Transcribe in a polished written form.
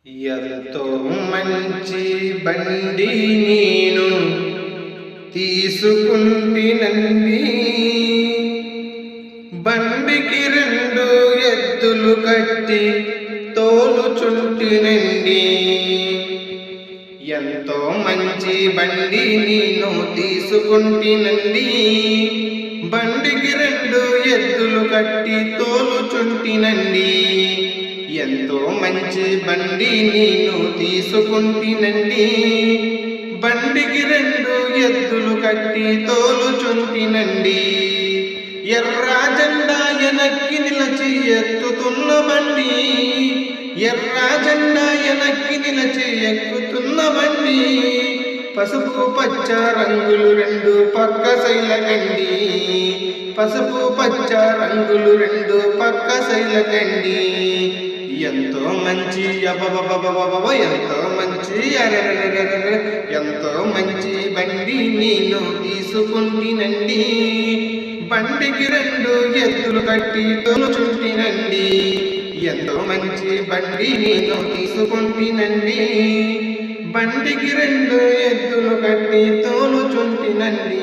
ఎంతో మంచి బండి నేను తీసుకుంటినండి. బండికి రెండు ఎద్దులు కట్టి తోలుచుంటినండి. ఎంతో మంచి బండి నేను తీసుకుంటినండి. బండికి రెండు ఎద్దులు కట్టి తోలుచుంటినండి. ఎంతో మంచి బండి నేను తీసుకుంటినండి. బండికి రెండు ఎద్దులు కట్టి తోలుచుంటినండి. ఎర్ర జెండా ఎనక్కి నిలచి ఎత్తుతున్న బండి, ఎర్ర జెండా ఎనక్కి నిలచి ఎక్కుతున్న బండి. పసుపు పచ్చ రంగులు రెండు పక్క శైలకండి, పసుపు పచ్చ రంగులు రెండు పక్క శైలకండి. ఎంతో మంచి అబబబబబబ ఎంతో మంచి ఎంతో మంచి బండి నేను తీసుకుంటినండి. బండికి రెండు ఎద్దులు కట్టి తోలుచుంటినండి. ఎంతో మంచి బండి నేను తీసుకుంటినండి. బండికి రెండు ఎద్దులు కట్టి తోలుచుంటినండి.